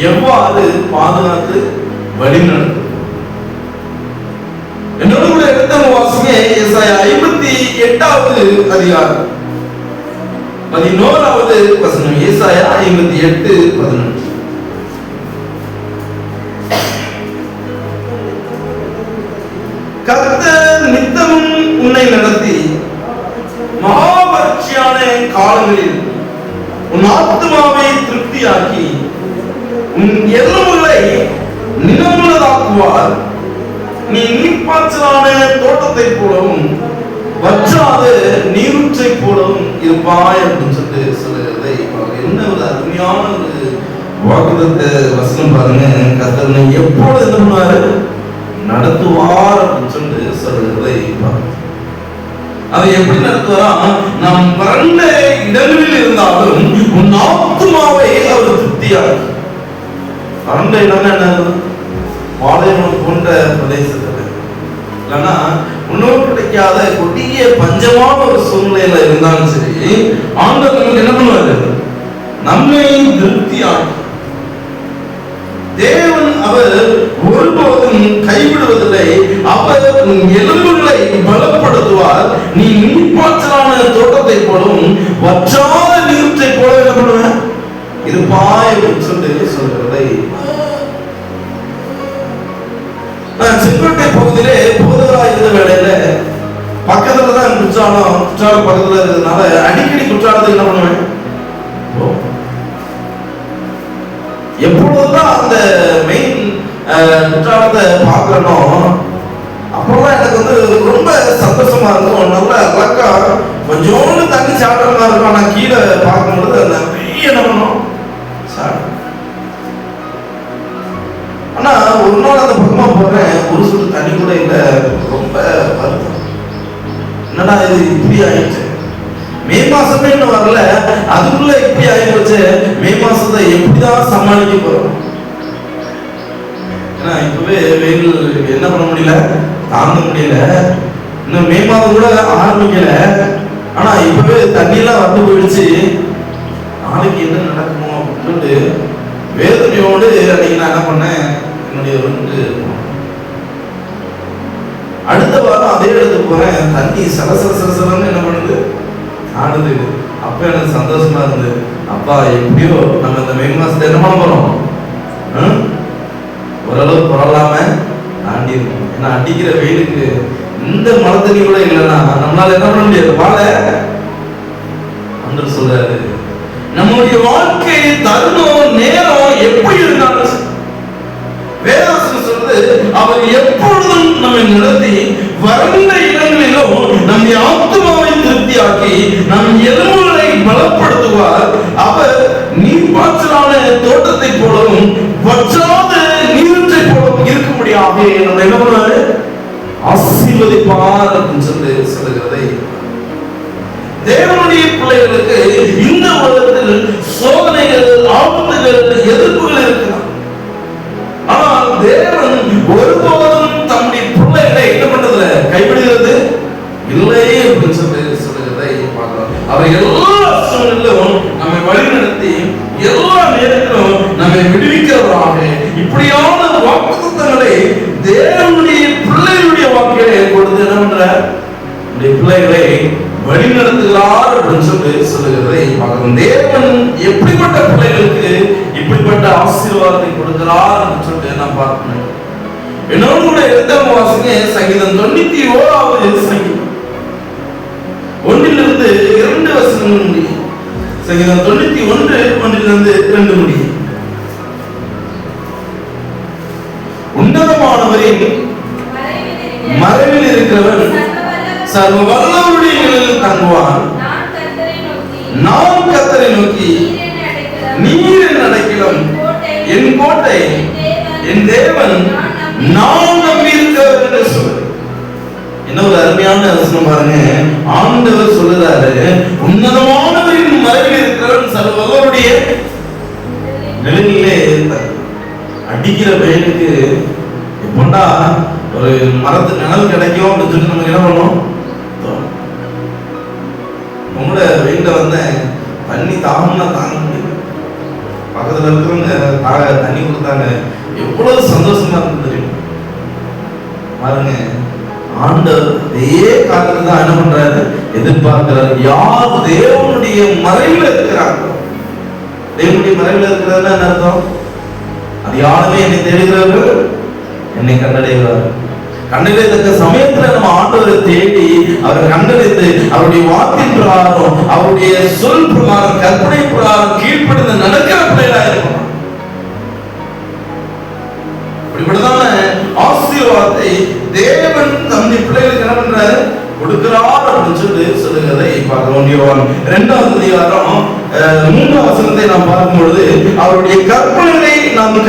எவ்வாறு பாதுகாத்து வழிநடத்தும். என்னோட கூட எடுத்த வாசிங்க ஏசாயா 58வது அதிகாரம் 11வது வசனம். ஏசாயா 58:11. கர்த்தர் நித்தமும் உன்னை நடத்தி மகாவறட்சியான காலங்களில் உன் ஆத்துமாவை திருப்தியாக்கி உன் எலும்புகளை நிலமுள்ளதாக்குவார். நீ நீர்ப்பாய்ச்சலான தோட்டத்தை போலவும் வற்றாத நீரூற்றை போலவும் இருப்பாய் அப்படின்னு சொல்லுகிறதை என்ன ஒரு அருமையான ஒரு வாக்குத்தத்த வசனம் பாருங்க. கர்த்தர் எப்பொழுது என்ன பண்ணுவாரு? நடத்துவார் அப்படின்னு சொல்லுகிறதை பாருங்க. அதை எப்படி நடத்துவாரா? நாம் வறண்ட இடங்களில் இருந்தாலும் உன் ஆத்துமாவை அவர் திருப்தியாக்கி. வறண்ட இடம் என்ன? பாலைவனம் போன்ற பிரதேசத்துல இல்லைன்னா உணவு கிடைக்காத கொடிய பஞ்சமான ஒரு சூழ்நிலையில இருந்தாலும் சரி, ஆண்டவர் நமக்கு என்ன பண்ணுவாரு? நம்மை திருப்தியாக்கி. தேவன் அவர் ஒருபோதும் கைவிடுவதில்லை. அவர் எலும்புகளை பலப்படுத்துவார். நீ நீர்ப்பாய்ச்சலான தோட்டத்தை போலவும் வற்றாத நீரூற்றை போல என்ன பண்ணுவ இருப்பாய் அப்படின்னு சொல்றதை. நான் செங்கோட்டை பகுதியிலே போதவராக இருந்த வேளையில பக்கத்துல தான் குற்றாலம் பக்கத்துல இருக்கிறதுனால அடிக்கடி குற்றாலத்தை என்ன பண்ணுவேன்? எப்பொழுதுதான் அந்த மெயின் குற்றாலத்தை பார்க்கறனோ அப்பெல்லாம் எனக்கு வந்து ரொம்ப சந்தோஷமா இருக்கும். நல்ல அழகா கொஞ்சோண்டு தண்ணி சாப்பிட்ற மாதிரி இருக்கும். ஆனா கீழே பார்க்கும்பொழுது அந்த பெரிய என்ன பண்ணும் ஆனா ஒரு நாள் அந்த பக்கமா போறேன், ஒரு சுட்டு தண்ணி கூட இல்லை. ரொம்ப வருத்தம். என்னடா இது இப்படி ஆயிடுச்சு? மே மாசமே இன்னும் வரல, அதுக்குள்ள இப்படி ஆயிடுச்சு. மே மாசத்தை எப்படிதான் சமாளிக்க போறோம்? ஏன்னா இப்பவே வெயில் என்ன பண்ண முடியல, தாங்க முடியல. இன்னும் மே மாதம் கூட ஆரம்பிக்கல. ஆனா இப்பவே தண்ணி எல்லாம் வந்து போயிடுச்சு. நாளைக்கு என்ன நடக்குமோ அப்படின்னு வேதனையோடு அன்னைக்கு நான் என்ன பண்ணேன், என்னுடைய அடுத்த வாரம் அதே இடத்துக்கு போறேன். தண்ணி சலசலன்னு என்ன பண்ணுது, ஆடுது. அப்ப எனக்கு சந்தோஷமா இருந்தது. அப்பா எப்படியோ நம்ம இந்த மே மாசத்தை என்ன பண்ண போறோம், ஓரளவு பரவாயில்லாம தாண்டி இருக்கும். ஏன்னா அடிக்கிற வெயிலுக்கு இந்த மழை தண்ணி கூட இல்லைன்னா நம்மளால என்ன பண்ண முடியாது. வாழ அன்று சொல்றாரு, நம்முடைய வாழ்க்கை தருணம் நேரம் எப்படி இருந்தாலும் வேதாசனம் சொல்றது, அவர் எப்பொழுதும் நம்மை நடத்தி வறண்ட இடங்களிலும் நம்முடைய ஆத்துமாவை திருப்தியாக்கி நம் எலும்புகளை பலப்படுத்துவார். அவர் நீர்ப்பாய்ச்சலான தோட்டத்தை போலவும் வற்றாத நீரூற்றை போலவும் இருக்க முடியாது. நம்ம என்ன பண்ணுவாரு? ஆசீர்வதிப்பார் அப்படின்னு சொல்லுகிறதை. தேவனுடைய பிள்ளைகளுக்கு இந்த உலகத்தில் சோதனைகள், ஆபத்துகள், எதிர்ப்புகள் இருக்கலாம். ஆனால் தேவன் ஒருபோதும் தம்முடைய பிள்ளைகளை என்ன பண்றதுல கைவிடுகிறது இல்லை அப்படின்னு சொல்லுகிறதை பார்க்கிறோம். அவர் எல்லா சூழ்நிலையிலும் நம்மை வழிநடத்தி எல்லா நேரத்திலும் நம்மை விடுவிக்கிறவராக இப்படியான வாக்குத்தத்தங்களை தேவனுடைய பிள்ளைகளுடைய வாக்குகளை கொடுத்து என்ன பண்றார்? பிள்ளைகளை வழிநடத்துகிறார் அப்படின்னு சொல்லுகிறதை பார்க்கிறோம். தேவன் எப்படிப்பட்ட பிள்ளைகளுக்கு இப்படிப்பட்ட ஆசீர்வாதத்தை கொடுக்கிறார் என்று சொல்லிட்டு நான் பார்க்கணும். என்னோடு கூட எழுத வாசிங்க சங்கீதம் 91வது சங்கீதம் 1லிருந்து 2 வசனங்கள் முடியும். சங்கீதம் 91 1லிருந்து 2 முடியும். உன்னதமானவரின் மறைவில் இருக்கிறவன் சர்வ வல்லவருடைய நிழலில் தங்குவான். நான் கர்த்தரை நோக்கி நீர் என் அடைக்கலம், என் கோட்டை, என் தேவன், நான் நம்பியிருக்கிறவர் என்று சொல்லுது. என்ன ஒரு அருமையான வசனம் பாருங்க. ஆண்டவர் சொல்லுறாரு, உன்னதமானவரின் மறைவில் இருக்கிறவன் சர்வ வல்லவருடைய நிழலிலே இருந்தார். அடிக்கிற வெயிலுக்கு எப்பண்டா ஒரு மரத்து நிழல் கிடைக்கும் அப்படின்னு சொல்லி நமக்கு என்ன பண்ணுவோம்? உங்களோட வெயில வந்த தண்ணி தாகம்னா தாங்க முடியல. பக்கத்துல இருக்கிறவங்க தண்ணி கொடுத்தாங்க, எவ்வளவு சந்தோஷமா இருக்கு தெரியும். பாருங்க, ஆண்டவர் அதே காலத்துல தான் என்ன பண்றாரு, எதிர்பார்க்கிறார். யார் தேவனுடைய மறைவில் இருக்கிறார்களோ, தேவனுடைய மறைவில் இருக்கிறதுனா என்ன அர்த்தம்? அது யாருமே என்னை தேடுகிறார்கள், என்னை கண்டடைகிறார்கள். கண்டடைத்தக்க சமயத்துல நம்ம ஆண்டவரை தேடி அவரை கண்டடைத்து அவருடைய வார்த்தையின் பிரகாரம், அவருடைய சொல் பிரகாரம், கற்பனை பிரகாரம் கீழ்ப்படிந்து நடக்கிற பிள்ளைகளா இருக்கணும். இப்படிப்பட்டதான ஆசீர்வாதத்தை தேவன் தம்முடைய பிள்ளைகளுக்கு என்ன பண்றாரு, கொடுக்கிறார் அப்படின்னு சொல்லுகிறதை பார்க்கிறோம். யோவான் 2ஆம் அதிகாரம் 3ஆம் வசனத்தை நாம் பார்க்கும் பொழுது, அவருடைய கற்பனைகளை நாம்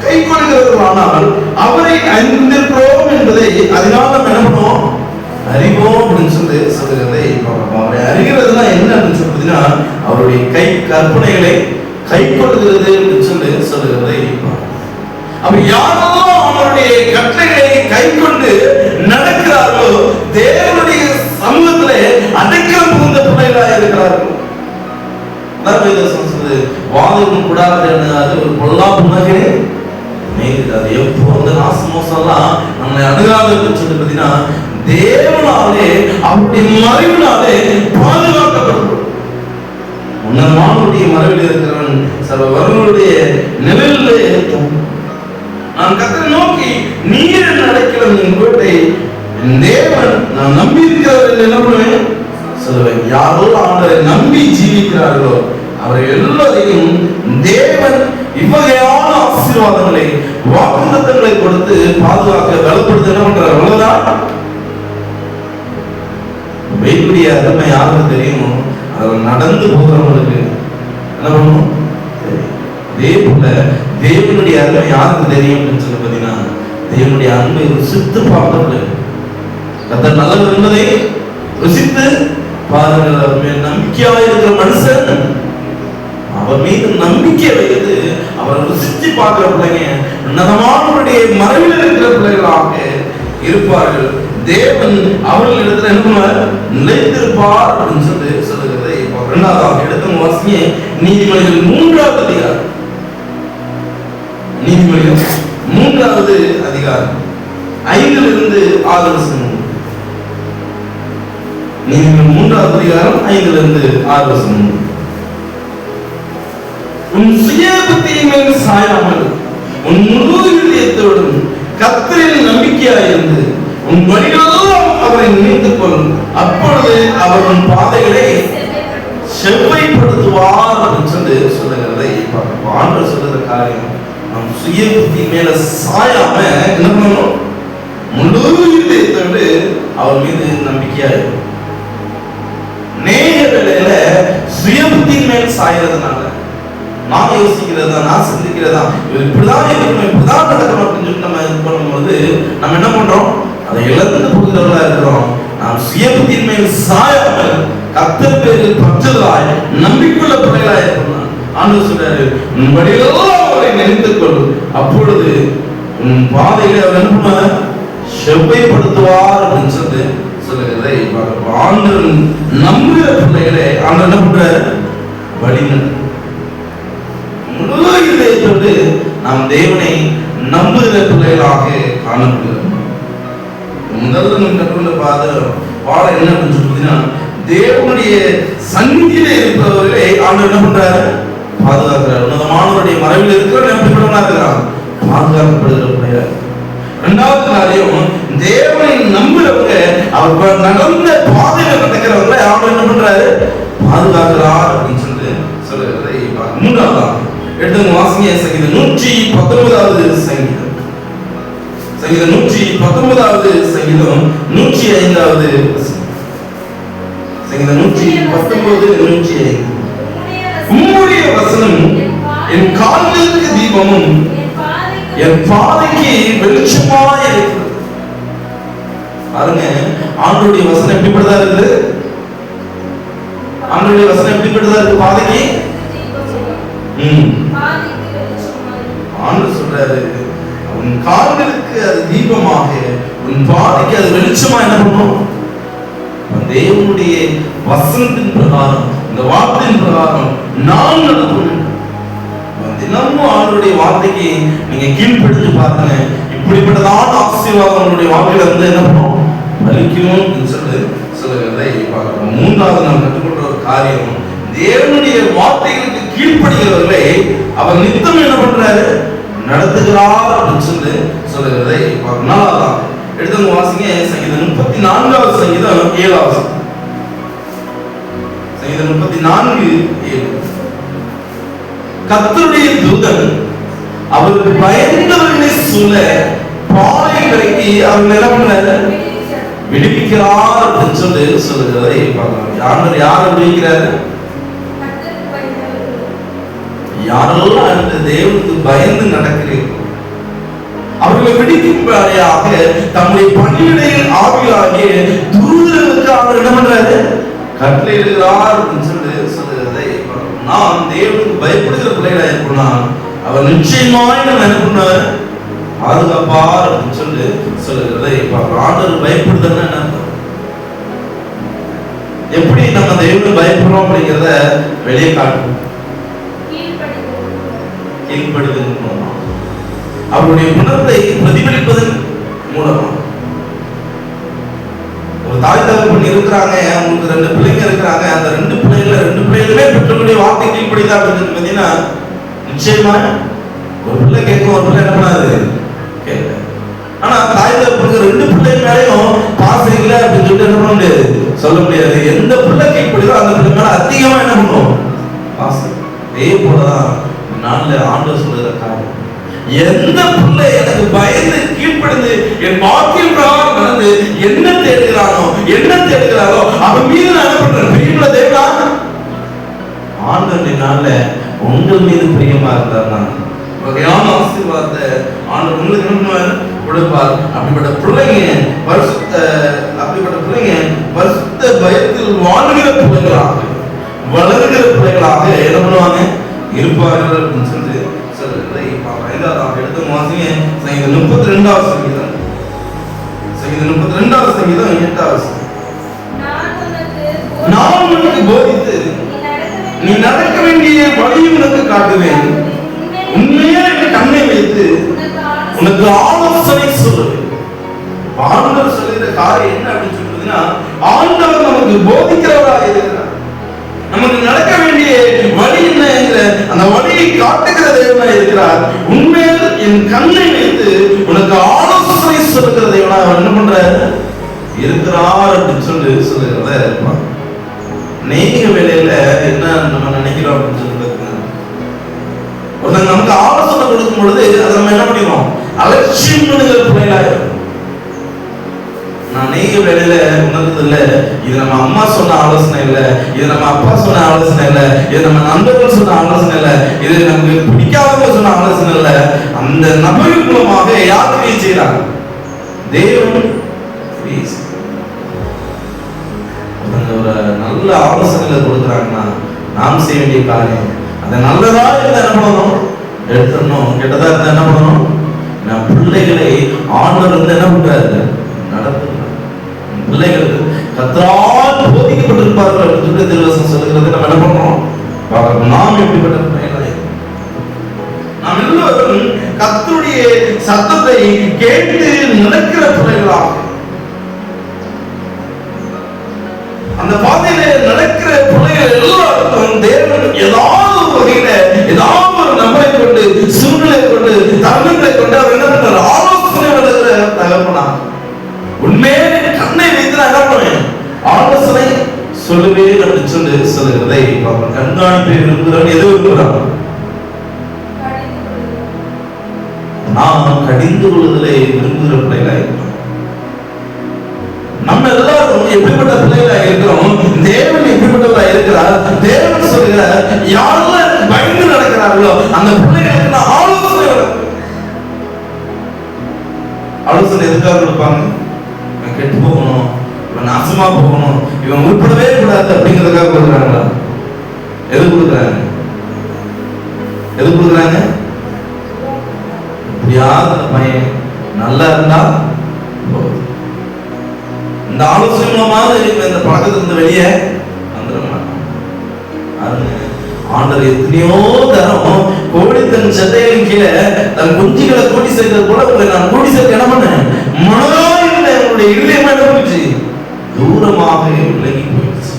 கைக்கொள்கிறவர்களானால் அவரை அறிந்திருக்கிறோம் என்பதை அதனால நம்ம என்ன பண்ணுவோம், அறிவோம் அப்படின்னு சொல்லுகிறதை பார்க்கிறோம். அவரை அறிகிறதுனா என்ன அப்படின்னு சொல்றதுன்னா, அவருடைய கற்பனைகளை கைக்கொள்கிறது அப்படின்னு சொல்லுகிறதை பார்க்கிறோம். அப்ப யாரெல்லாம் அவருடைய கட்டளைகளை கை கொண்டு நடக்கிறார்களோ தேவனுடைய சமூகத்திலே அடைக்கலம் புகுந்த பிள்ளைகளாக இருக்கிறார்கள். வாதம் கூடாது ஒரு பொல்லாப்பு நகரே அது எப்போ அந்த நாசமோசம்லாம் நம்மளை அணுகாதுன்னு சொல்லி பார்த்தீங்கன்னா, தேவனாலே அவருடைய மறைவினாலே பாதுகாக்கப்படும். உன்னதமானுடைய மறைவில் இருக்கிறவன் சர்வ வறுமையுடைய நிழலிலே இருக்கும். நான் கர்த்தரை நோக்கி, நீர் நடக்கலாம் என் கோட்டை, என் தேவன், நான் நம்பி இருக்கிறவர்கள் என்ன பண்ணுவேன் சொல்லுவேன். யாரோ ஆண்டவரை நம்பி ஜீவிக்கிறார்களோ அவரை எல்லோரையும் தேவன் இவ்வகையான ஆசீர்வாதங்களை, வாக்குத்தத்தங்களை கொடுத்து பாதுகாக்க பலப்படுத்த என்ன பண்றாரு. அவ்வளவுதான். வெயிலுடைய அருமை யாருக்கு தெரியுமோ அவர் நடந்து போகிறவங்களுக்கு என்ன பண்ணணும். அதே போல தேவனுடைய அன்பை யாருக்கு தெரியும் அப்படின்னு சொல்லி பார்த்தீங்கன்னா, தேவனுடைய அன்பை ருசித்து பார்க்கறது, கர்த்தர் நல்லவர் என்பதை ருசித்து பாருங்கள். அவர் மேல் நம்பிக்கையாக இருக்கிற மனுஷன் அவர் மீது நம்பிக்கை வைத்து அவர் ருசித்து பார்க்கிற பிள்ளைங்க உன்னதமானவருடைய மறைவில் இருக்கிற பிள்ளைகளாக இருப்பார்கள். தேவன் அவர்களிடத்தில் என்ன நிலைத்திருப்பார் அப்படின்னு சொல்லுகிறதை இரண்டாவது எடுத்த வாசிங்க. நீதிமொழிகள் 3ஆம் அதிகாரம், நீதிமொழிகள் 3ஆவது அதிகாரம் 5லிருந்து 6 வசனம். நீதிமொழிகள் 3ஆவது அதிகாரம் 5லிருந்து 6 வசனம். உன் சுய புத்தியின் மேல் சாயாமல் உன் முழு இதயத்தோடும் கர்த்தரில் நம்பிக்கையாயிருந்து உன் வழிகளெல்லாம் அவரை நினைத்துக் கொள். அப்பொழுது அவர் உன் பாதைகளை செவ்வைப்படுத்துவார் அப்படின்னு சொல்லுகிறதை ஆண்டவர் சொல்லுகிற காரியம். நம் சுய புத்தி மேல சாயாம என்ன பண்ணணும், முழு இதயத்தோடு அவர் மீது நம்பிக்கையாயிரும். நேர வேளையில சுய புத்தியின் மேல் சாயறதுனால, நான் யோசிக்கிறதா, நான் சிந்திக்கிறதா, இவர் இப்படிதான் இருக்கணும், இப்படிதான் நடக்கணும் அப்படின்னு சொல்லி நம்ம இது பண்ணும்போது நம்ம என்ன பண்றோம், அதை இழந்து போகிறவர்களா இருக்கிறோம். நாம் சுய புத்தியின் மேல் சாயாமல் கர்த்தர் பேரில் பற்றுதலாய் நம்பிக்கையுள்ள பிள்ளைகளாய் இருக்கணும். ஆண்டவர் சொல்றாரு, உன் வழிகளெல்லாம் அவரை நினைத்துக் கொள். அப்பொழுது உன் பாதைகளை அவர் என்ன பண்ணுவார், செவ்வைப்படுத்துவார் அப்படின்னு சொல்லுகிறதை ஆண்டவர் நம்புகிற பிள்ளைகளை ஆண்டவர் என்ன பண்றாரு, வழிநடத்தும். முழு இதயத்தோடு நாம் தேவனை நம்புகிற பிள்ளைகளாக காணப்படுகிறோம். முதல்ல நம்ம கற்றுள்ள பாடம் என்ன அப்படின்னு சொல்றீங்கன்னா, தேவனுடைய சந்நிதியில இருப்பவர்களை ஆண்டவர் என்ன பண்றாரு, பாதுகாக்கிறார். உன்னதமானவருடைய மறைவில் இருக்கிறவர்கள் எப்படிப்பட்டவனா இருக்கிறான், பாதுகாக்கப்படுகிற பிள்ளைகள். இரண்டாவது காரியம், தேவனை நம்புறவங்க அவர் நடந்த பாதையில நடக்கிறவங்களை ஆண்டவர் என்ன பண்றாரு, பாதுகாக்கிறார் அப்படின்னு சொல்லுகிறதை. மூன்றாவது எடுத்து வாசிங்க. சங்கீதம் 119வது சங்கீதம், சங்கீதம் 119வது சங்கீதம் 105வது சங்கீதம் 119 105. உம்முடைய வசனம் என் கால்களுக்கு தீபமும் என் பாதைக்கு வெளிச்சமாய் இருக்கிறது. பாருங்க, ஆண்டவருடைய வசனம் எப்படிப்பட்டதா இருக்குது, ஆண்டவருடைய வசனம் எப்படிப்பட்டதா இருக்கு பாதைக்கு. ஆண்டவர் சொல்றாரு, உன் கால்களுக்கு அது தீபமாக, உன் பாதைக்கு அது வெளிச்சமா என்ன பண்ணும். தேவனுடைய வசனத்தின் பிரகாரம், இந்த வார்த்தையின் பிரகாரம் நான் நடப்பேன். ஆண்டவருடைய வார்த்தைக்கு நீங்க கீழ்ப்படிஞ்சு பாருங்க. இப்படிப்பட்டதான ஆசீர்வாதம் உங்களுடைய வாழ்க்கையில வந்து என்ன பண்ணும், வலிக்கும் சொல்லி சொல்லுகிறதை பார்க்கிறோம். மூன்றாவது நாம் கற்றுக்கொண்ட ஒரு காரியம், தேவனுடைய வார்த்தைகளுக்கு கீழ்ப்படுகிறவர்களை அவர் நித்தம் என்ன பண்றாரு, நடத்துகிறார் அப்படின்னு சொல்லி சொல்லுகிறதை பார்க்கிறோம். நாலாவதாக எடுத்து வாசிங்க சங்கீதம் 34வது சங்கீதம் 7வது. சங்கீதம் 34:7. கர்த்தருடைய தூதன் அவருக்கு பயந்தவர்களை சூழ பாலை கரைக்கு அவர் என்ன பண்றாரு, விடுவிக்கிறார் அப்படின்னு சொல்லி சொல்லுகிறதை பார்க்கலாம். யாரை விடுவிக்கிறாரு, யாரெல்லாம் அந்த தேவனுக்கு பயந்து நடக்கிறீர்கள் அவர்களை விடுவிக்கும்படியாக தம்முடைய பணியிடையில் ஆவியாகிய தூதர்களுக்கு அவர் என்ன பண்றாரு, கட்டளையிடுகிறார் அப்படின்னு சொல்லி சொல்லுகிறதை நாம் தேவனுக்கு பயப்படுகிற பிள்ளைகளா இருக்கணும்னா அவர் நிச்சயமாய் நம்ம என்ன பண்ணுவார், பாதுகாப்பார் அப்படின்னு சொல்லி சொல்லுகிறதை பார்க்கிறோம். ஆண்டவர் பயப்படுதுன்னா என்ன அர்த்தம், எப்படி நம்ம தேவனுக்கு பயப்படுறோம் அப்படிங்கிறத வெளியே காட்டும். கீழ்ப்படுதல் மூலமா, அவருடைய குணத்தை பிரதிபலிப்பதன் மூலமா. ஒரு தாய் தகப்பன் இருக்கிறாங்க, அவங்களுக்கு 2 பிள்ளைங்க இருக்கிறாங்க. அந்த 2 பிள்ளைகளுமே பெற்றோருடைய வார்த்தை கீழ்ப்படிதா அப்படின்னு பார்த்தீங்கன்னா நிச்சயமா ஒரு பிள்ளை கேட்கும், ஒரு பிள்ளை என்ன பண்ணாது கேட்க. ஆனா தாய் தகப்பனுக்கு 2 பிள்ளை மேலேயும் பாசம் இல்லை அப்படின்னு சொல்லிட்டு என்ன பண்ண முடியாது, சொல்ல முடியாது. எந்த பிள்ளை கீழ்ப்படிதோ அந்த பிள்ளை மேல அதிகமா என்ன பண்ணுவோம், பாசம். அதே போலதான் நாள்ல ஆண்டவர் சொல்லுகிற காரியம், எந்த பிள்ளை எனக்கு பயந்து கீழ்ப்படிந்து என் வாக்கியம் பிரகாரம் நடந்து என்ன தேடுகிறாரோ அவன் மீது நான் என்ன பண்றேன், பிரியமுள்ள தேவனா ஆண்டவருடைய நாள்ல உங்கள் மீது பிரியமா இருந்தார்னா வகையான ஆசீர்வாதத்தை ஆண்டவர் உங்களுக்கு என்ன கொடுப்பார். அப்படிப்பட்ட பிள்ளைங்க பரிசுத்த பயத்தில் வாழ்கிற பிள்ளைகளாக வளர்கிற பிள்ளைகளாக என்ன பண்ணுவாங்க, இருப்பார்கள் அப்படின்னு சொல்லி சொல்லுகிறதை பார்க்கலாம். ஐந்தாவது எடுத்து வாசிங்க சங்கீதம் 32வது சங்கீதம். சங்கீதம் 32வது சங்கீதம் 8வது. நான் உனக்கு போதித்து நீ நடக்க வேண்டிய வழியை உனக்கு காட்டுவேன், உண்மையே கண்ணை வைத்து உனக்கு ஆலோசனை சொல்லுவேன். ஆண்டவர் சொல்லுகிற காரியம் என்ன அப்படின்னு சொல்றதுன்னா, ஆண்டவர் நமக்கு போதிக்கிறவராக இருக்கிறார். நமக்கு நடக்க வேண்டிய வழி என்ன என்கிற அந்த வழியை காட்டுகிற தேவனா இருக்கிறார். உண்மையில் என் கண்ணை வைத்து உனக்கு ஆலோசனை சொல்லுகிற தேவனா அவர் என்ன பண்ற இருக்கிறார் அப்படின்னு சொல்லி சொல்லுகிறத இருப்பார். நீங்க வேலையில என்ன நம்ம நினைக்கிறோம் அப்படின்னு சொல்லி ஒருத்தங்க நமக்கு ஆலோசனை கொடுக்கும் பொழுது அதை நம்ம என்ன பண்ணிடுவோம், அலட்சியம் பண்ணுகிற பிள்ளைகளாயிரும். நான் நீங்க வேலையில உணர்ந்தது இல்ல, இது நம்ம அம்மா சொன்ன ஆலோசனை இல்ல, இது நம்ம அப்பா சொன்ன ஆலோசனை இல்ல, இது நம்ம நண்பர்கள் சொன்ன ஆலோசனை இல்ல, இது நமக்கு பிடிக்காதவங்க சொன்ன ஆலோசனை இல்ல, அந்த நபரின் மூலமாக யாருக்கு செய்யறாங்க, தேவன் ஒரு நல்ல ஆலோசனைகளை கொடுக்குறாங்கன்னா நாம் செய்ய வேண்டிய காரியம் அதை நல்லதா இருந்தா என்ன பண்ணணும், எடுத்துடணும். கெட்டதா இருந்தா என்ன பண்ணணும், நம் பிள்ளைகளை ஆண்டவர் வந்து என்ன பண்றாரு, நடத்துகிறார். பிள்ளைகளுக்கு கர்த்தரால் போதிக்கப்பட்டிருப்பார்கள் அப்படின்னு திருவசனம் சொல்லுகிறது. நம்ம என்ன பண்றோம், நாம் எப்படிப்பட்ட பிள்ளைகளை, நாம் எல்லோரும் கர்த்தருடைய சத்தத்தை கேட்டு நடக்கிற பிள்ளைகளாக, அந்த பாதையில நடக்கிற பிள்ளைகள் எல்லாருக்கும் தேவன் ஏதாவது ஒரு வகையில ஏதாவது ஒரு நபரை கொண்டு சூழ்நிலை கொண்டு தருணங்களை கொண்டு அவர் என்ன பண்றாரு, ஆலோசனை வழங்குற தகப்பனா. உண்மையே கண்ணை வைத்து நான் என்ன பண்ணுவேன், ஆலோசனை சொல்லுவேன் அப்படின்னு சொல்லி சொல்லுகிறதை கண்காணிப்பை விரும்புகிறவன் எது விரும்புகிறான், நாம் கடிந்து கொள்ளுதலை விரும்புகிற பிள்ளைகளா இருக்கிறோம். நம்ம எல்லாரும் எப்படிப்பட்ட பிள்ளைகளா இருக்கிறோம், தேவன் எப்படிப்பட்டவரா இருக்கிறார், தேவன் சொல்கிறார் யாரெல்லாம் பயந்து நடக்கிறார்களோ அந்த பிள்ளைகளுக்கு நான் ஆலோசனை எதுக்காக கொடுப்பாங்க, கெட்டு போகணும், இவன் நாசமா போகணும், இவன் உட்படவே கூடாது அப்படிங்கிறதுக்காக கொடுக்குறாங்களா, எது கொடுக்குறாங்க, எப்படியாவது அந்த பையன் நல்லா இருந்தா போதும், இந்த ஆலோசனை மூலமாக இந்த பழக்கத்திலிருந்து வெளியே வந்துட மாட்டான். ஆண்டவர் எத்தனையோ தரம் கோடி தன் சட்டைகளை தன் குஞ்சுகளை கூட்டி சேர்க்கிறது போல உங்களை நான் கூட்டி சேர்க்க என்ன பண்ணேன்? மனதாய் இருந்தேன். உங்களுடைய இதயம் என்ன போச்சு? தூரமாக விலகி போயிடுச்சு.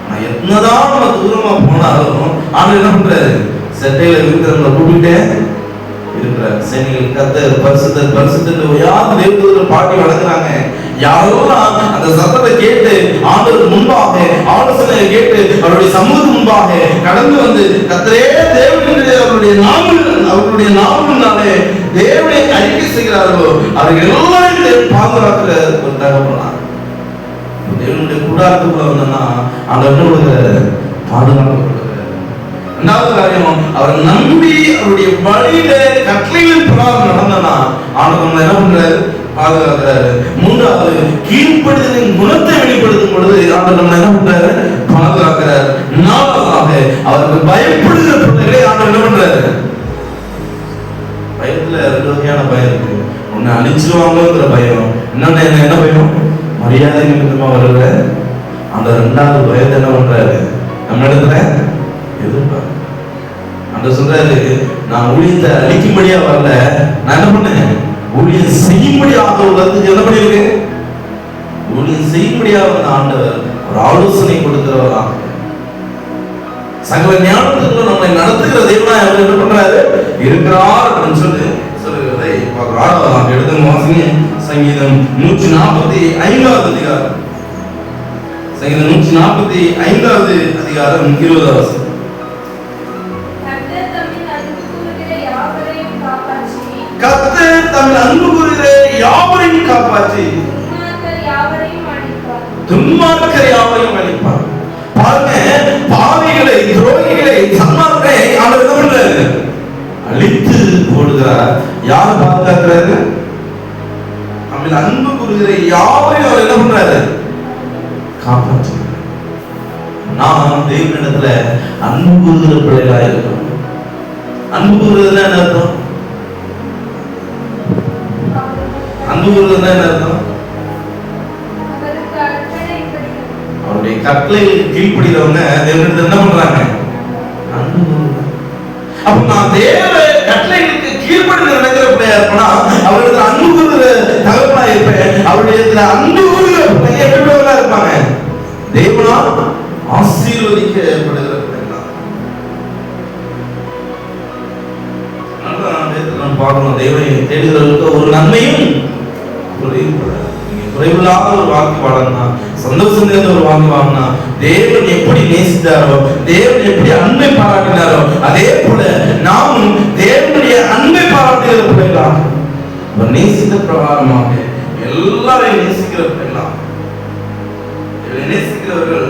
ஆனா என்னதான் நம்ம தூரமா போனாலும் ஆண்டு என்ன பண்றாரு? செட்டையில இருக்கிறவங்களை கூப்பிட்டே இருக்கிறார். சேனைகள் கர்த்தர் பரிசுத்தர் பரிசுத்தர் யார் தேவதூதர்கள் பாட்டி வளர்க்குறாங்க. யாரெல்லாம் அந்த சத்தத்தை கேட்டு ஆண்டவருக்கு முன்பாக ஆலோசனை கேட்டு அவருடைய சமூகத்துக்கு முன்பாக கடந்து வந்து கர்த்தரே தேவன் அவருடைய நாமத்தினாலே தேவனை அறிக்கை செய்கிறார்களோ அவர்கள் எல்லாரையும் பாதுகாக்கிற ஒரு தகவல். தேவனுடைய கூடாரத்துக்குள்ள வந்தோம்னா ஆண்டவர் பாதுகாப்பு. இரண்டாவது காரியம், அவரை நம்பி அவருடைய வழியில கட்டளைகளின் பிரகாரம் நடந்தனா ஆண்டவர் என்ன பண்றாரு? பாதுகாக்கிறாரு. மூன்றாவது, கீழ்ப்படுதலின் குணத்தை வெளிப்படுத்தும் பொழுது ஆண்டவர் என்ன பண்றாரு? பாதுகாக்கிறார். நாலாவதாக, அவருக்கு பயப்படுகிற பிள்ளைகளை ஆண்டவர் என்ன பண்றாரு? பயத்துல ரெண்டு வகையான பயம் இருக்கு. ஒன்னு அழிச்சிருவாங்கிற பயம், இன்னொன்னு என்ன பயம்? மரியாதை நிமித்தமா வருகிற அந்த ரெண்டாவது பயத்தை என்ன பண்றாரு? நம்ம இடத்துல எதிர்பார்க்க. அந்த சொல்றாரு, நான் ஊழியத்தை அழிக்கும்படியா வரல, நான் என்ன பண்ணேன்? ஊழியம் செய்யும்படியாக உள்ளதுக்கு என்ன பண்ணிருக்கேன்? ஊழியம் செய்யும்படியாக வந்த ஆண்டவர் ஒரு ஆலோசனை கொடுக்கிறவராக சகல ஞானத்துக்குள்ள நம்மை நடத்துகிற தேவனா அவர் என்ன பண்றாரு? இருக்கிறார் அப்படின்னு சொல்லுகிறதை பார்க்கிறோம். எடுத்து வாசிங்க சங்கீதம் 145வது அதிகாரம். சங்கீதம் 145வது அதிகாரம் 20வது வசனம். கர்த்தர் தம்மில் அன்பு கூறுகிற யாவரையும் காப்பாற்றி துன்மார்க்கர் யாவரையும் அழிப்பார். பாருங்க, பாவிகளை, துரோகிகளை, சன்மார்க்கரை ஆண்டவர் என்ன பண்றாரு? அழித்து போடுகிறார். யார் பாதுகாக்கிறாரு? தம்மில் அன்பு கூறுகிற யாவரையும் அவர் என்ன பண்றாரு? காப்பாற்றுகிறார். நாம் தேவனிடத்துல அன்பு கூறுகிற பிள்ளைகளா இருக்கணும். அன்பு கூறுகிறதுல என்ன அர்த்தம்? அன்பு கூறுகிறதுனா என்ன அர்த்தம்? அவருடைய கட்டளைகளுக்கு கீழ்ப்படிகிறவங்க தேவனிடத்தில் என்ன பண்றாங்க? அன்பு கூறுகிறாங்க. அப்ப நான் தேவ கட்டளைகளுக்கு கீழ்ப்படிந்து நடக்கிற பிள்ளையா இருப்பேனா அவரிடத்துல அன்பு கூறுகிற தகவலா இருப்பேன். அவருடைய அன்பு கூறுகிற பிள்ளைய எப்படிவா இருப்பாங்க? தேவனால் ஆசீர்வதிக்கப்படுகிற பிள்ளைகளா. நாம் பார்க்கணும், தேவனை தேடுகிறவர்களுக்கு ஒரு நன்மையும் குறைவில்லாத ஒரு வாழ்க்கை வாழணும்னா, சந்தோஷம் நிறைந்த ஒரு வாழ்க்கை வாழணும்னா, தேவன் எப்படி நேசித்தாரோ, தேவன் எப்படி அன்பை பாராட்டினாரோ, அதே போல நாமும் தேவனுடைய அன்பை பாராட்டுகிற பிள்ளைகளாக, அவர் நேசித்த பிரகாரமாக எல்லாரையும் நேசிக்கிற பிள்ளைகளாக, நேசிக்கிறவர்கள்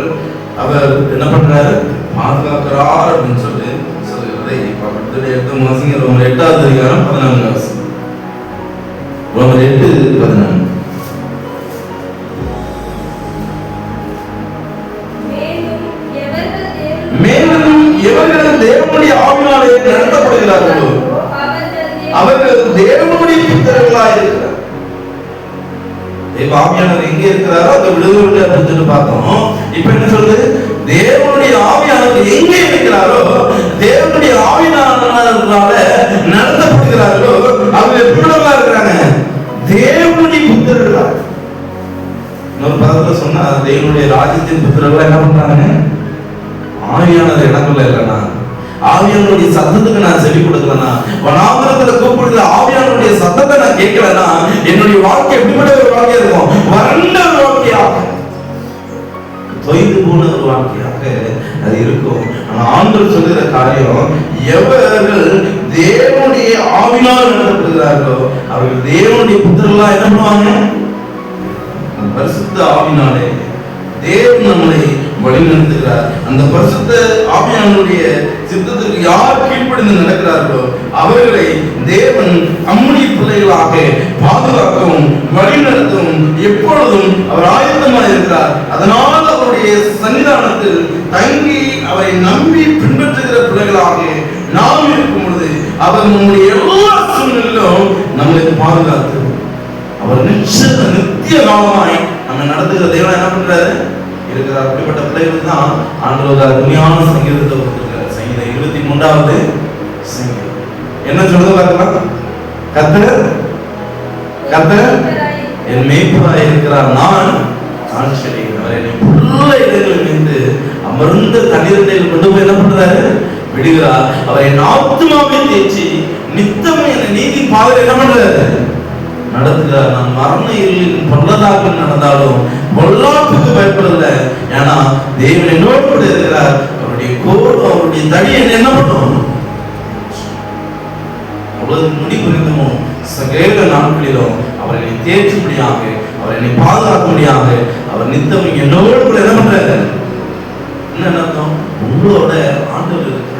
அவர் என்ன பண்றாரு? பாதுகாக்கிறார் அப்படின்னு சொல்லுகிறதை எடுத்து வாசிங்க. ரோமர் 8வது அதிகாரம் 14வது வசனம். ரோமர் 8:14. மேலும் எவர்கள் தேவனுடைய ஆவியினாலே நடத்தப்படுகிறார்களோ அவர்கள் தேவனுடைய புத்திரர்களாக இருக்கிறார். தேவ ஆவியானவர் எங்க இருக்கிறாரோ அங்க விடுதலை அப்படின்னு சொல்லி பார்த்தோம். இப்ப என்ன சொல்றது? தேவனுடைய ஆவியானவர் எங்கே இருக்கிறாரோ, தேவனுடைய ஆவியானவரால நடத்தப்படுகிறார்களோ அவங்க எப்படியா இருக்கிறாங்க? தேவனுடைய புத்திரர்களா. இன்னொரு பதத்துல சொன்னா தேவனுடைய ராஜ்யத்தின் புத்திரர்களா என்ன பண்றாங்க? ஆவியானவர் இடங்கள்ல இல்லைன்னா, ஆவியானுடைய சத்தத்துக்கு நான் செவி கொடுக்கலனா, வனாந்தரத்துல கூப்பிடுற ஆவியானுடைய சத்தத்தை நான் கேட்கலனா, என்னுடைய வாழ்க்கை எப்படிப்பட்ட ஒரு வாழ்க்கையா இருக்கும்? வறண்ட ஒரு வாழ்க்கையாக, தொய்ந்து போன ஒரு வாழ்க்கையாக அது இருக்கும். ஆனா ஆண்டவர் சொல்லுகிற காரியம், எவர்கள் தேவனுடைய ஆவியினால் நடத்தப்படுகிறார்களோ அவர்கள் தேவனுடைய புத்திரர்களா என்ன பண்ணுவாங்க? பரிசுத்த ஆவியினாலே தேவன் நம்மளை வழிநடத்துகிறார். அந்த பரிசுத்த ஆவியானுடைய சித்தத்துக்கு யார் கீழ்ப்படிந்து நடக்கிறார்களோ அவர்களை தேவன் நம்முடைய பிள்ளைகளாக பாதுகாக்கவும் வழிநடத்தவும் எப்பொழுதும் அவர் ஆயத்தமாக இருக்கிறார். அதனால் அவருடைய சன்னிதானத்தில் தங்கி அவரை நம்பி பின்பற்றுகிற பிள்ளைகளாக நாம் இருக்கும் பொழுது அவர் நம்முடைய எல்லா சூழ்நிலையிலும் நம்மளை பாதுகாத்து அவர் நித்திய காலமாய் நம்ம நடத்துகிற தேவன் என்ன பண்றாரு? இருக்கிறார். அப்படிப்பட்ட பிள்ளைகள் தான் ஆண்டவர் அருமையான சங்கீதத்தை கொடுத்திருக்கிறார். சங்கீதம் 23வது சங்கீதம் என்ன சொல்றது பார்க்கலாம். கர்த்தர் என் மேய்ப்பராய் இருக்கிறார், நான் செழிக்கிறேன். அவர் என்னை புல்லுள்ள இடங்களில் மேய்ந்து அமர்ந்த தண்ணீரில் கொண்டு போய் என்ன பண்றாரு? விடுகிறார். அவர் என் ஆத்துமாவை தேய்ச்சி நித்தமும் என்னை நீதி பாதையில் என்ன பண்றாரு? நடத்துகிறார். நான் மரண இருளின் பொல்லாதாக்கு நடந்தாலும் பொல்லாப்புக்கு பயப்படல. ஏன்னா தேவன் என்னோடு கூட இருக்கிறார். அவருடைய கோடு, அவருடைய தடி என்ன பண்ணும்? அவ்வளவு முடி புரிந்துமோ சகல நாட்களிலும் அவர் என்னை தேய்ச்சும்படியாக, அவர் என்னை பாதுகாக்கும்படியாக அவர் நித்தமும் என்னோடு கூட என்ன பண்றாரு? என்ன அர்த்தம்? உங்களோட ஆண்டவர் இருக்கிறார்.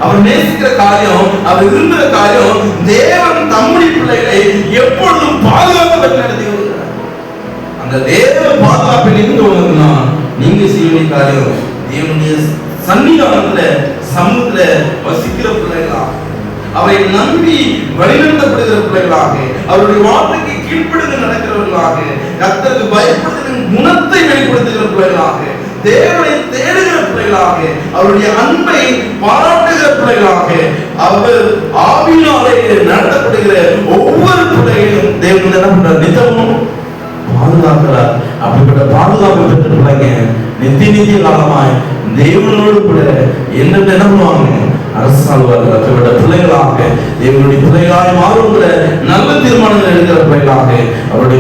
அவர் நேசிக்கிற காரியம், அவர் விரும்புகிற காரியம், தேவன் தம்முடைய பிள்ளைகளை எப்பொழுதும் பாதுகாப்பு நடத்தி வருகிறார். அந்த தேவ பாதுகாப்பை நீங்க உணர்ந்தா நீங்க செய்ய வேண்டிய காரியம், தேவனுடைய சன்னிதானத்துல சமூகத்துல வசிக்கிற பிள்ளைகளா, அவரை நம்பி வழிநடத்தப்படுகிற பிள்ளைகளாக, அவருடைய வார்த்தைக்கு கீழ்ப்படிந்து நடக்கிறவர்களாக, கர்த்தருக்கு பயப்படுகிற குணத்தை வெளிப்படுத்துகிற பிள்ளைகளாக, தேவனை தேடுகிற பிள்ளைகளாக, அவருடைய அன்பை பாராட்டுகிற பிள்ளைகளாக, அவர் ஆவியினாலே நடத்தப்படுகிற ஒவ்வொரு பிள்ளைகளையும் தேவன் என்ன பண்றார்? நித்தமும் பாதுகாக்கிறார். அப்படிப்பட்ட பாதுகாப்பு பெற்ற பிள்ளைங்க நித்திய காலமாய் தேவனோடு கூட என்ன பண்ணுவாங்க? அரசாழ்வார்கள். அப்படிப்பட்ட பிள்ளைகளாக, தேவனுடைய பிள்ளைகளாய் மாறுகிற நல்ல தீர்மானங்கள் எடுக்கிற பிள்ளைகளாக, அவருடைய